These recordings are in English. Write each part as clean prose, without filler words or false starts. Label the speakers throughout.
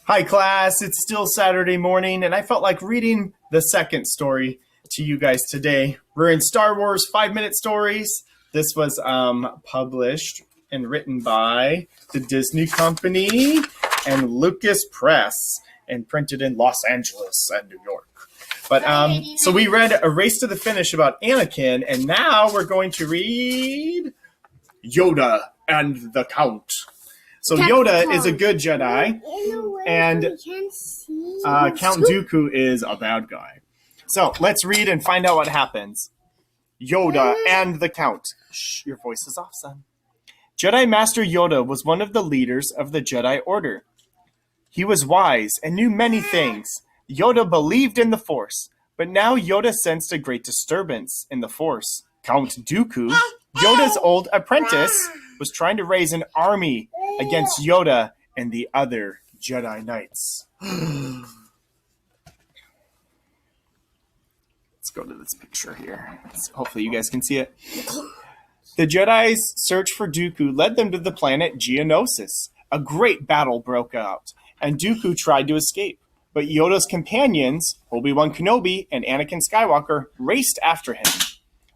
Speaker 1: Hi, class. It's still Saturday morning, and I felt like reading the second story to you guys today. We're in Star Wars 5-Minute Stories. This was published and written by the Disney Company and Lucas Press and printed in Los Angeles and New York. But so we read A Race to the Finish about Anakin, and now we're going to read Yoda and the Count. So Yoda is a good Jedi, and Count Dooku is a bad guy. So let's read and find out what happens. Yoda and the Count. Shh, your voice is off, son. Jedi Master Yoda was one of the leaders of the Jedi Order. He was wise and knew many things. Yoda believed in the Force, but now Yoda sensed a great disturbance in the Force. Count Dooku, Yoda's old apprentice, was trying to raise an army against Yoda and the other Jedi Knights. Let's go to this picture here. Hopefully you guys can see it. The Jedi's search for Dooku led them to the planet Geonosis. A great battle broke out, and Dooku tried to escape. But Yoda's companions, Obi-Wan Kenobi and Anakin Skywalker, raced after him.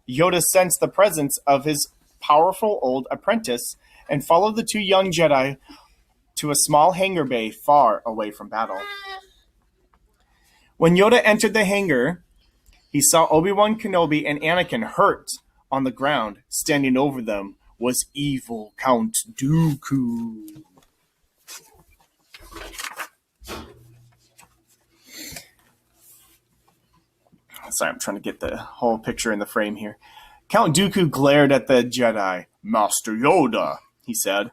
Speaker 1: Yoda sensed the presence of his powerful old apprentice and followed the two young Jedi to a small hangar bay far away from battle. When Yoda entered the hangar, he saw Obi-Wan Kenobi and Anakin hurt on the ground. Standing over them was evil Count Dooku. Sorry, I'm trying to get the whole picture in the frame here. Count Dooku glared at the Jedi. Master Yoda, he said.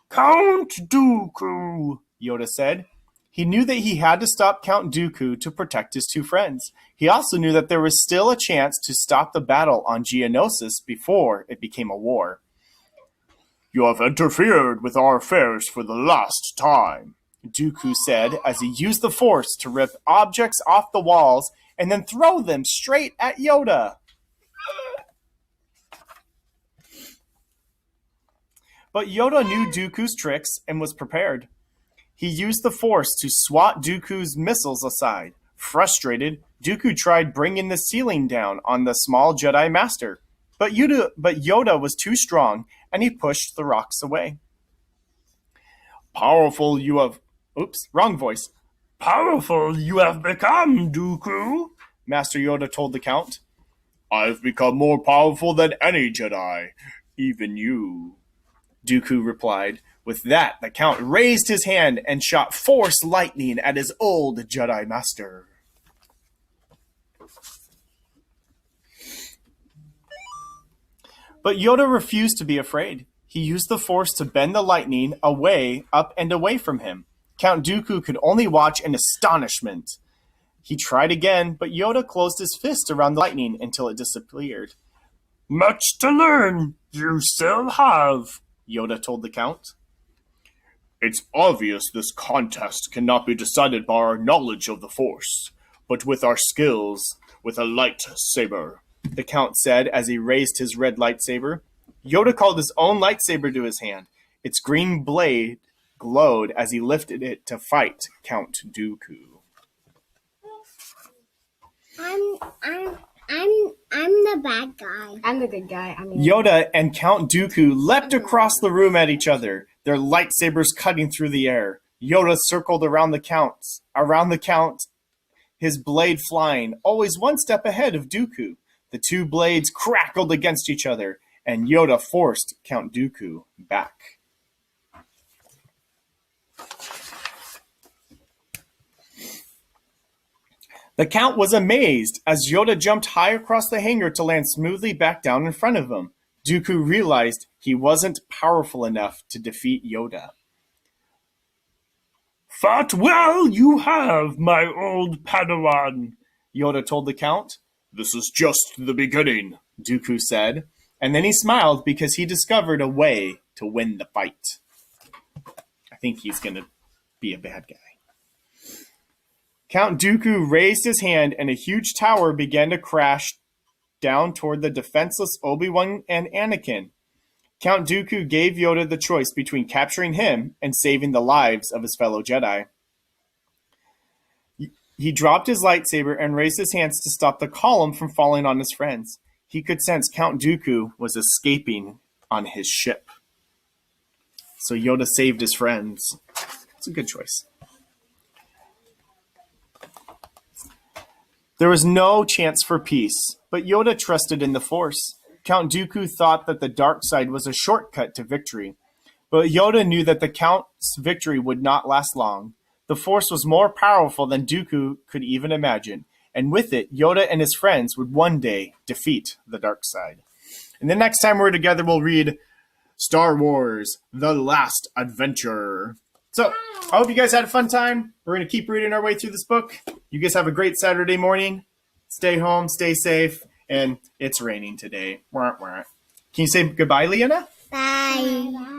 Speaker 1: Count Dooku, Yoda said. He knew that he had to stop Count Dooku to protect his two friends. He also knew that there was still a chance to stop the battle on Geonosis before it became a war. You have interfered with our affairs for the last time, Dooku said as he used the Force to rip objects off the walls and then throw them straight at Yoda. But Yoda knew Dooku's tricks and was prepared. He used the Force to swat Dooku's missiles aside. Frustrated, Dooku tried bringing the ceiling down on the small Jedi Master. But Yoda was too strong, and he pushed the rocks away. Powerful you have... Oops, wrong voice. Powerful you have become, Dooku, Master Yoda told the Count. I've become more powerful than any Jedi, even you, Dooku replied. With that, the Count raised his hand and shot Force lightning at his old Jedi Master. But Yoda refused to be afraid. He used the Force to bend the lightning away, up and away from him. Count Dooku could only watch in astonishment. He tried again, but Yoda closed his fist around the lightning until it disappeared. Much to learn, you still have, Yoda told the Count. It's obvious this contest cannot be decided by our knowledge of the Force, but with our skills with a lightsaber, the Count said as he raised his red lightsaber. Yoda called his own lightsaber to his hand. Its green blade glowed as he lifted it to fight Count Dooku.
Speaker 2: I'm the bad guy.
Speaker 3: I'm the good guy.
Speaker 1: Yoda and Count Dooku leapt across the room at each other, their lightsabers cutting through the air. Yoda circled around the Count, his blade flying, always one step ahead of Dooku. The two blades crackled against each other, and Yoda forced Count Dooku back. The Count was amazed as Yoda jumped high across the hangar to land smoothly back down in front of him. Dooku realized he wasn't powerful enough to defeat Yoda. Fought well you have, my old Padawan, Yoda told the Count. This is just the beginning, Dooku said, and then he smiled because he discovered a way to win the fight. I think he's going to be a bad guy. Count Dooku raised his hand and a huge tower began to crash down toward the defenseless Obi-Wan and Anakin. Count Dooku gave Yoda the choice between capturing him and saving the lives of his fellow Jedi. He dropped his lightsaber and raised his hands to stop the column from falling on his friends. He could sense Count Dooku was escaping on his ship. So Yoda saved his friends. It's a good choice. There was no chance for peace, but Yoda trusted in the Force. Count Dooku thought that the dark side was a shortcut to victory, but Yoda knew that the Count's victory would not last long. The Force was more powerful than Dooku could even imagine, and with it, Yoda and his friends would one day defeat the dark side. And the next time we're together, we'll read Star Wars: The Last Adventure. So, I hope you guys had a fun time. We're going to keep reading our way through this book. You guys have a great Saturday morning. Stay home, stay safe, and it's raining today. Can you say goodbye, Leanna?
Speaker 2: Bye.